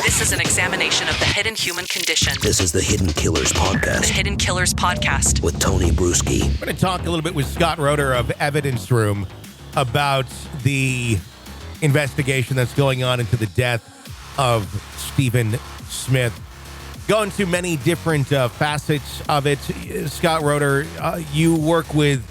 This is an examination of the hidden human condition. This is the Hidden Killers Podcast. The Hidden Killers Podcast. With Tony Bruschi. I'm going to talk a little bit with Scott Roeder of Evidence Room about the investigation that's going on into the death of Stephen Smith. Going to many different facets of it. Scott Roeder, you work with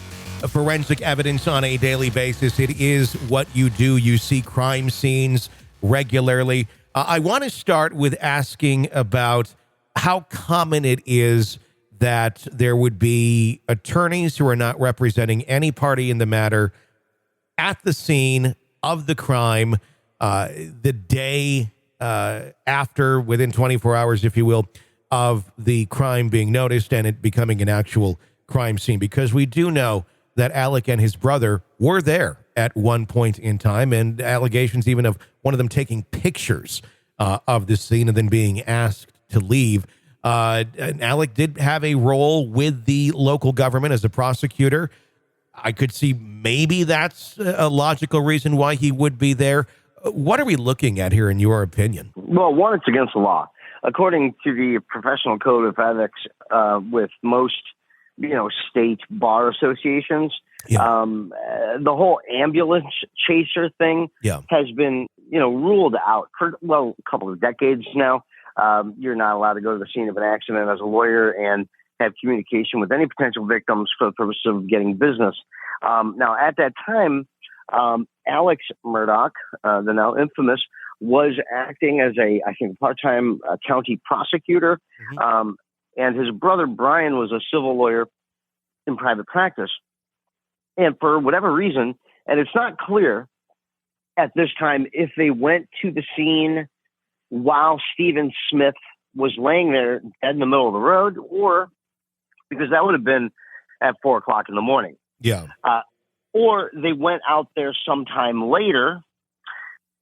forensic evidence on a daily basis. It is what you do. You see crime scenes regularly. I want to start with asking about how common it is that there would be attorneys who are not representing any party in the matter at the scene of the crime, the day after, within 24 hours, if you will, of the crime being noticed and it becoming an actual crime scene. Because we do know that Alec and his brother were there at one point in time, and allegations even of one of them taking pictures of the scene and then being asked to leave. And Alec did have a role with the local government as a prosecutor. I could see maybe that's a logical reason why he would be there. What are we looking at here, in your opinion? Well, one, it's against the law. According to the Professional Code of Ethics, with most, state bar associations, the whole ambulance chaser thing has been, ruled out for, a couple of decades now. You're not allowed to go to the scene of an accident as a lawyer and have communication with any potential victims for the purpose of getting business. Now, at that time, Alex Murdaugh, the now infamous, was acting as a part-time county prosecutor. And his brother, Bryan, was a civil lawyer in private practice. And for whatever reason, and it's not clear at this time if they went to the scene while Stephen Smith was laying there dead in the middle of the road, or because that would have been at 4:00 in the morning. Yeah. Or they went out there sometime later.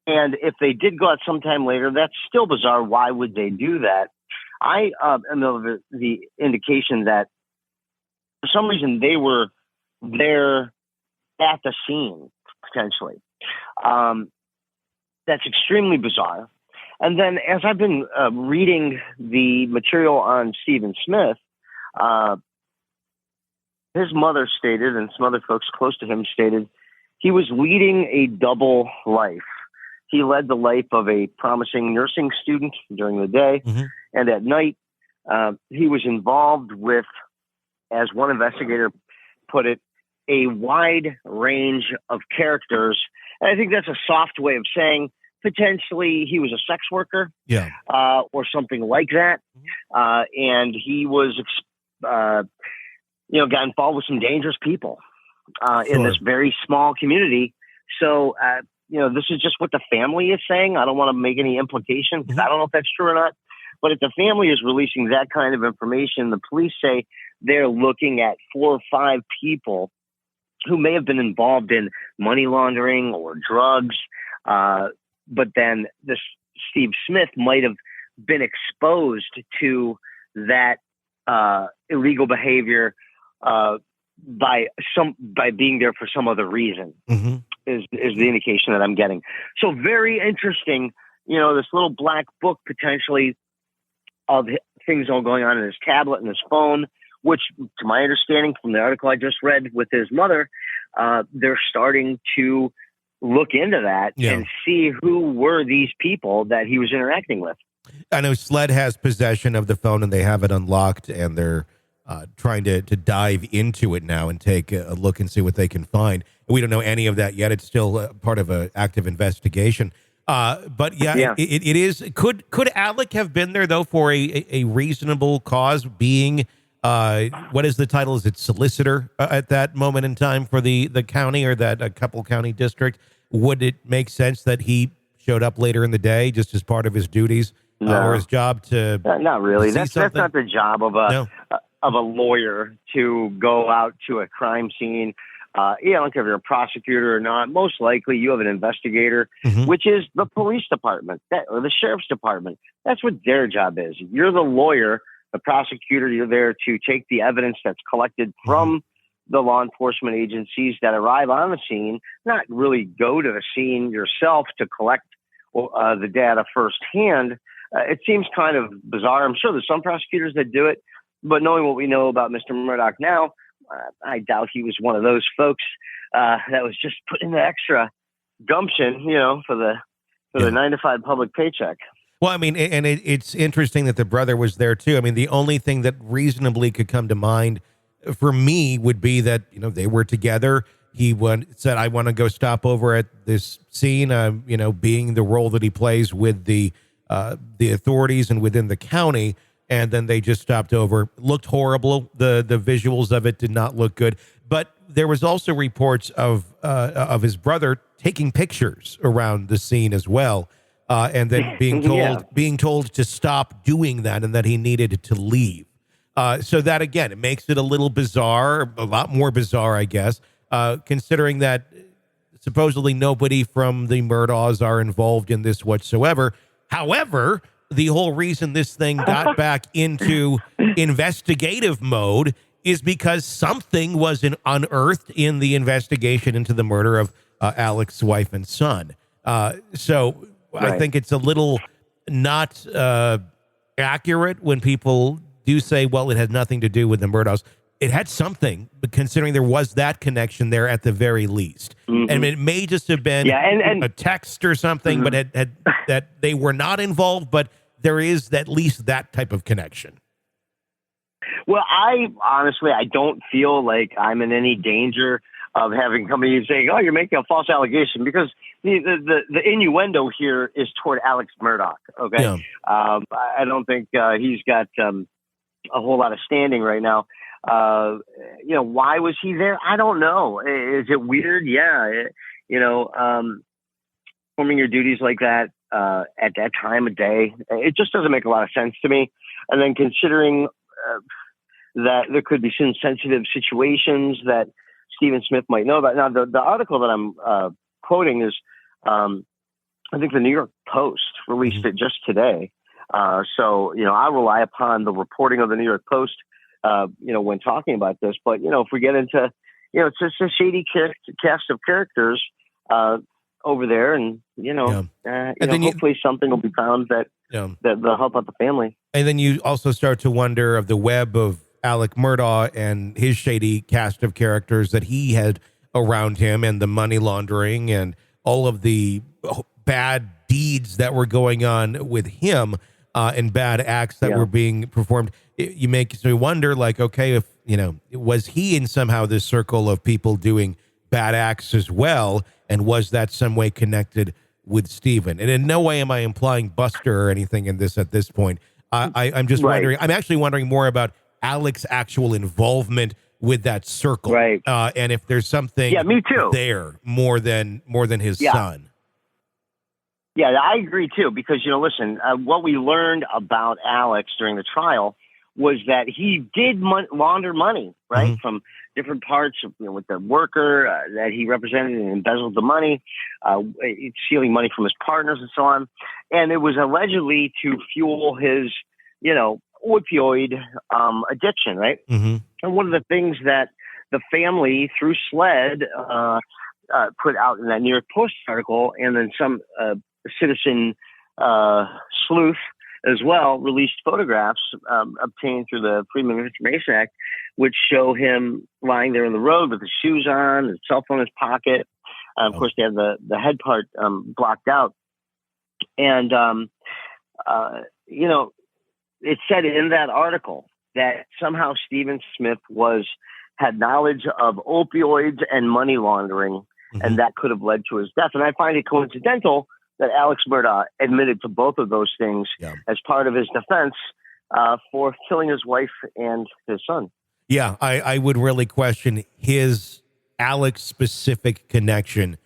And if they did go out sometime later, that's still bizarre. Why would they do that? I am of the indication that for some reason they were there at the scene, potentially. That's extremely bizarre. And then as I've been reading the material on Stephen Smith, his mother stated, and some other folks close to him stated, he was leading a double life. He led the life of a promising nursing student during the day, and at night, he was involved with, as one investigator put it, a wide range of characters. And I think that's a soft way of saying potentially he was a sex worker, or something like that. And he was, got involved with some dangerous people in this very small community. So, this is just what the family is saying. I don't want to make any implication because I don't know if that's true or not. But if the family is releasing that kind of information, the police say they're looking at 4 or 5 people who may have been involved in money laundering or drugs. But then this Steve Smith might have been exposed to that illegal behavior by being there for some other reason. Is the indication that I'm getting. So very interesting, this little black book potentially of things all going on in his tablet and his phone, which to my understanding from the article I just read with his mother, they're starting to look into that and see who were these people that he was interacting with. I know SLED has possession of the phone and they have it unlocked and they're trying to dive into it now and take a look and see what they can find. We don't know any of that yet. It's still part of an active investigation. But it is. Could Alec have been there though for a reasonable cause? Being what is the title? Is it solicitor at that moment in time for the county or that couple county district? Would it make sense that he showed up later in the day just as part of his duties or his job to? Not really. That's not the job of a lawyer to go out to a crime scene. I don't care if you're a prosecutor or not. Most likely you have an investigator, which is the police department or the sheriff's department. That's what their job is. You're the lawyer, the prosecutor. You're there to take the evidence that's collected from the law enforcement agencies that arrive on the scene, not really go to the scene yourself to collect the data firsthand. it seems kind of bizarre. I'm sure there's some prosecutors that do it, but knowing what we know about Mr. Murdaugh now, I doubt he was one of those folks that was just putting the extra gumption, for the 9-to-5 public paycheck. Well, I mean, and it's interesting that the brother was there too. I mean, the only thing that reasonably could come to mind for me would be that, they were together. He said, I want to go stop over at this scene, being the role that he plays with the authorities and within the county. And then they just stopped over. Looked horrible. The visuals of it did not look good. But there was also reports of his brother taking pictures around the scene as well, and then being told to stop doing that and that he needed to leave. So that again, it makes it a little bizarre, a lot more bizarre, I guess, considering that supposedly nobody from the Murdaughs are involved in this whatsoever. However, the whole reason this thing got back into investigative mode is because something was unearthed in the investigation into the murder of Alex's wife and son. So I think it's a little not accurate when people do say, well, it had nothing to do with the Murdaughs. It had something, but considering there was that connection there at the very least. Mm-hmm. And it may just have been a text or something, but had that they were not involved, but there is at least that type of connection. Well, I don't feel like I'm in any danger of having companies saying, "Oh, you're making a false allegation," because the innuendo here is toward Alex Murdaugh. Okay, yeah. I don't think he's got a whole lot of standing right now. Why was he there? I don't know. Is it weird? Yeah, performing your duties like that at that time of day, it just doesn't make a lot of sense to me. And then considering that there could be some sensitive situations that Stephen Smith might know about. Now, the article that I'm quoting is, I think the New York Post released it just today. So, I rely upon the reporting of the New York Post, when talking about this. But, if we get into, it's just a shady cast of characters over there. And, hopefully something will be found that will help out the family. And then you also start to wonder of the web of Alex Murdaugh and his shady cast of characters that he had around him, and the money laundering and all of the bad deeds that were going on with him, and bad acts that were being performed. You make me wonder, like, okay, if, was he in somehow this circle of people doing bad acts as well? And was that some way connected with Stephen? And in no way am I implying Buster or anything in this at this point. I'm just wondering, I'm actually wondering more about Alex's actual involvement with that circle. Right. And if there's something me too. There more than his son. Yeah, I agree too, because, listen, what we learned about Alex during the trial was that he did launder money, right, mm-hmm. from different parts of, with the worker that he represented and embezzled the money, stealing money from his partners and so on. And it was allegedly to fuel his, opioid addiction, right? Mm-hmm. And one of the things that the family, through SLED, put out in that New York Post article, and then some citizen sleuth as well released photographs obtained through the Freedom of Information Act, which show him lying there in the road with his shoes on, his cell phone in his pocket. Of course, they have the head part blocked out. And, it said in that article that somehow Stephen Smith had knowledge of opioids and money laundering, mm-hmm. and that could have led to his death. And I find it coincidental that Alex Murdaugh admitted to both of those things as part of his defense for killing his wife and his son. Yeah, I would really question his Alex-specific connection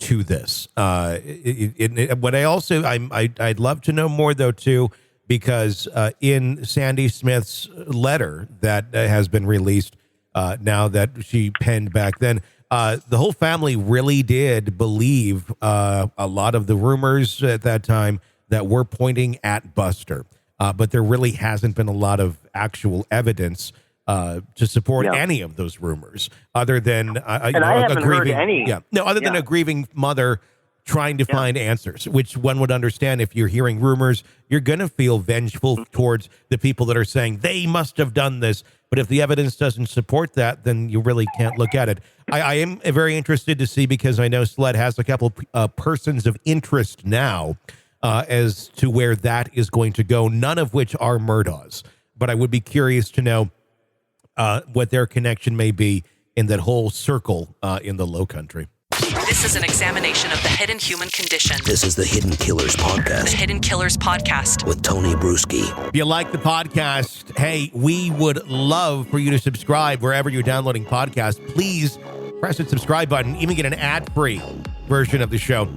to this. But I'd love to know more, though, too, because in Sandy Smith's letter that has been released now that she penned back then, the whole family really did believe a lot of the rumors at that time that were pointing at Buster. But there really hasn't been a lot of actual evidence to support any of those rumors, other than I haven't heard any. Other than a grieving mother trying to find answers, which one would understand. If you're hearing rumors, you're going to feel vengeful towards the people that are saying they must have done this. But if the evidence doesn't support that, then you really can't look at it. I am very interested to see, because I know Sled has a couple persons of interest now as to where that is going to go, none of which are Murdaughs. But I would be curious to know what their connection may be in that whole circle in the Low Country. This is an examination of the hidden human condition. This is the Hidden Killers The Podcast Hidden Killers Podcast. with Tony Bruschi. If you like the podcast, hey, we would love for you to subscribe wherever you're downloading podcasts. Please press the subscribe button. Even get an ad-free version of the show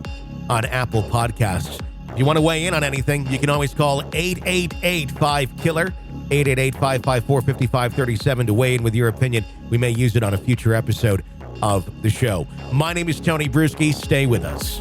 on Apple Podcasts. If you want to weigh in on anything, you can always call 888-5-KILLER, 888-554-5537 to weigh in with your opinion. We may use it on a future episode of the show. My name is Tony Bruschi. Stay with us.